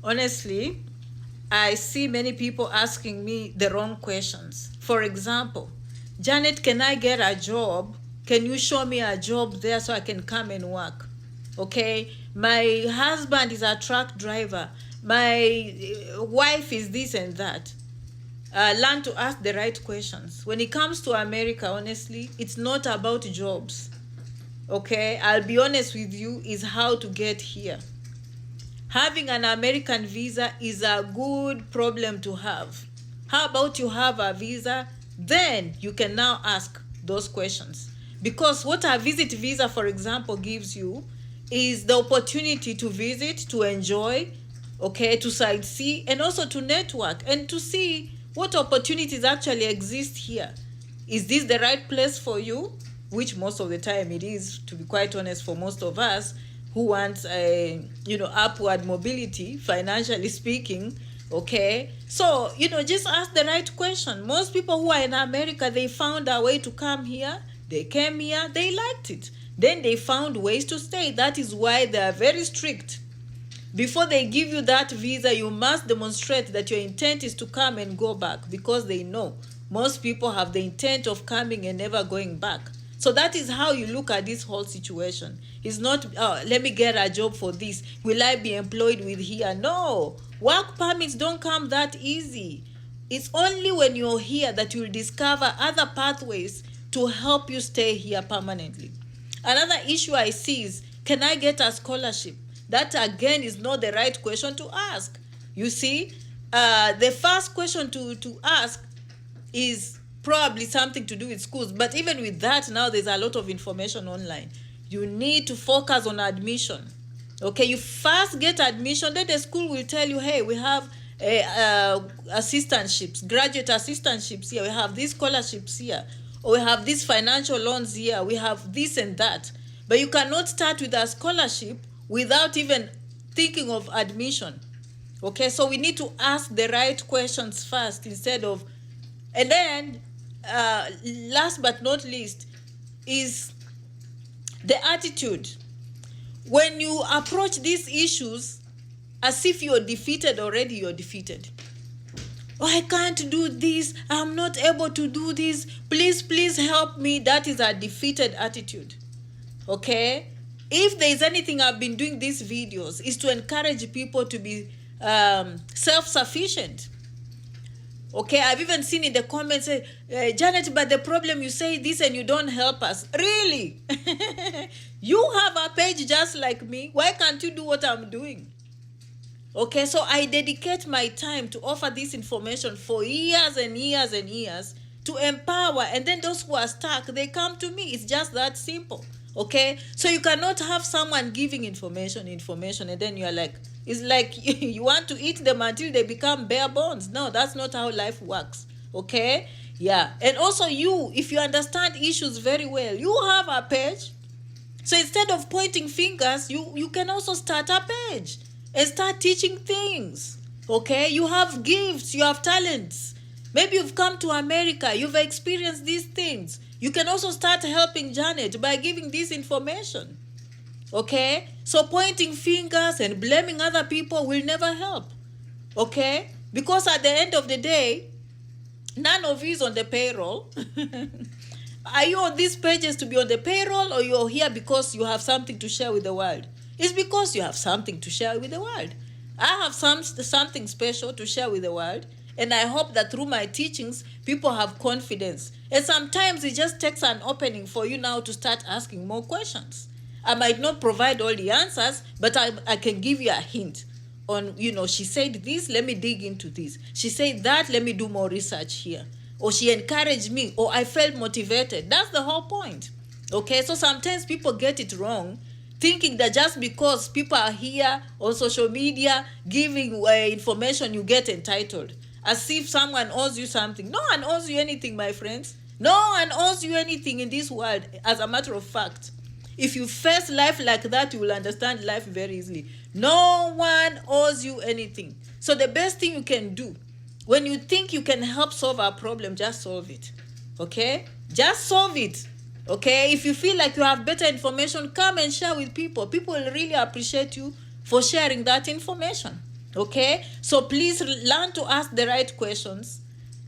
Honestly, I see many people asking me the wrong questions. For example, Janet, can I get a job? Can you show me a job there so I can come and work? Okay, my husband is a truck driver. My wife is this and that. Learn to ask the right questions. When it comes to America, honestly, it's not about jobs. Okay, I'll be honest with you, is how to get here. Having an American visa is a good problem to have. How about you have a visa, then you can now ask those questions. Because what a visit visa, for example, gives you is the opportunity to visit, to enjoy, okay, to sightsee, and also to network and to see what opportunities actually exist here. Is this the right place for you? Which most of the time it is, to be quite honest, for most of us who want upward mobility, financially speaking. Okay, so just ask the right question. Most people who are in America, they found a way to come here. They came here, they liked it, then they found ways to stay. That is why they are very strict. Before they give you that visa, you must demonstrate that your intent is to come and go back, because they know most people have the intent of coming and never going back. So that is how you look at this whole situation. It's not, let me get a job for this. Will I be employed with here? No. Work permits don't come that easy. It's only when you're here that you'll discover other pathways to help you stay here permanently. Another issue I see is, can I get a scholarship? That again is not the right question to ask. You see, the first question to ask is probably something to do with schools. But even with that, now there's a lot of information online. You need to focus on admission. Okay, you first get admission, then the school will tell you, hey, we have assistantships, graduate assistantships here, we have these scholarships here, or we have these financial loans here, we have this and that. But you cannot start with a scholarship without even thinking of admission. Okay, so we need to ask the right questions first instead of, and then last but not least is the attitude. When you approach these issues as if you're defeated already, you're defeated. Oh, I can't do this, I'm not able to do this, please help me. That is a defeated attitude. Okay, if there is anything I've been doing these videos is to encourage people to be self-sufficient. Okay, I've even seen in the comments, Janet, but the problem, you say this and you don't help us. Really? You have a page just like me. Why can't you do what I'm doing? Okay, so I dedicate my time to offer this information for years and years and years to empower, and then those who are stuck, they come to me. It's just that simple. Okay, so you cannot have someone giving information, and then you're like, it's like you want to eat them until they become bare bones. No, that's not how life works. Okay, yeah. And also, you, if you understand issues very well, you have a page. So instead of pointing fingers, you can also start a page and start teaching things. Okay, you have gifts, you have talents. Maybe you've come to America, you've experienced these things. You can also start helping Janet by giving this information. Okay, so pointing fingers and blaming other people will never help. Okay, because at the end of the day, none of you is on the payroll. Are you on these pages to be on the payroll, or you're here because you have something to share with the world? It's because you have something to share with the world. I have something special to share with the world, and I hope that through my teachings, people have confidence. And sometimes it just takes an opening for you now to start asking more questions. I might not provide all the answers, but I can give you a hint on, she said this, let me dig into this. She said that, let me do more research here. Or she encouraged me, or I felt motivated. That's the whole point. Okay, so sometimes people get it wrong, thinking that just because people are here on social media giving information, you get entitled. As if someone owes you something. No one owes you anything, my friends. No one owes you anything in this world. As a matter of fact, if you face life like that, you will understand life very easily. No one owes you anything. So the best thing you can do, when you think you can help solve a problem, just solve it. Okay? Just solve it. Okay? If you feel like you have better information, come and share with people. People will really appreciate you for sharing that information. Okay, so please learn to ask the right questions.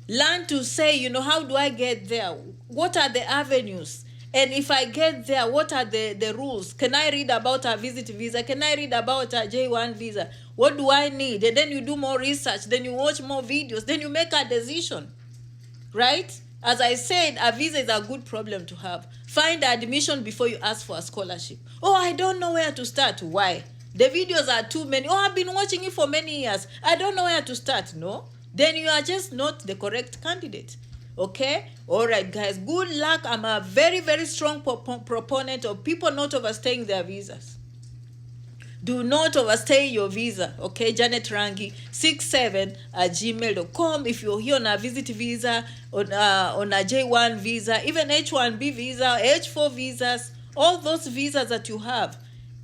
Learn to say, how do I get there? What are the avenues? And if I get there, what are the rules? Can I read about a visit visa? Can I read about a J1 visa? What do I need? And then you do more research, then you watch more videos, then you make a decision, right? As I said, a visa is a good problem to have. Find admission before you ask for a scholarship. Oh, I don't know where to start. Why? The videos are too many. Oh, I've been watching it for many years. I don't know where to start. No? Then you are just not the correct candidate. Okay? All right, guys. Good luck. I'm a very, very strong proponent of people not overstaying their visas. Do not overstay your visa. Okay, Janet Rangi 67@gmail.com. If you're here on a visit visa, on a J1 visa, even H1B visa, H4 visas, all those visas that you have,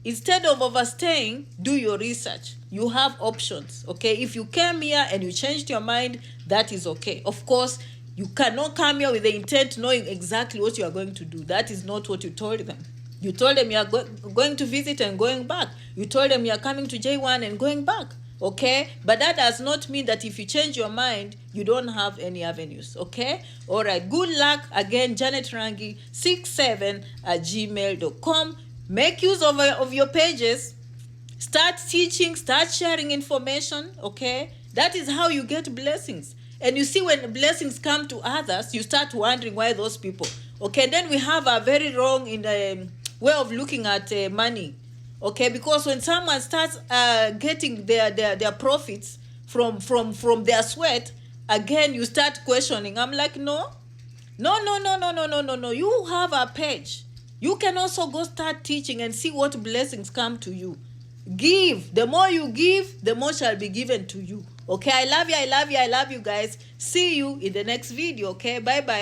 instead of overstaying, do your research. You have options. Okay, if you came here and you changed your mind, that is okay. Of course, you cannot come here with the intent knowing exactly what you are going to do. That is not what you told them. You told them you are going to visit and going back. You told them you are coming to J1 and going back. Okay? But that does not mean that if you change your mind, you don't have any avenues. Okay? All right. Good luck. Again, Janet Rangi 67@gmail.com. Make use of your pages. Start teaching. Start sharing information. Okay? That is how you get blessings. And you see, when blessings come to others, you start wondering why those people. Okay? Then we have a very wrong way of looking at money. Okay, because when someone starts getting their profits from their sweat, again you start questioning. I'm like, no. You have a page. You can also go start teaching and see what blessings come to you. Give. The more you give, the more shall be given to you. Okay, I love you, I love you, I love you guys. See you in the next video. Okay, bye bye.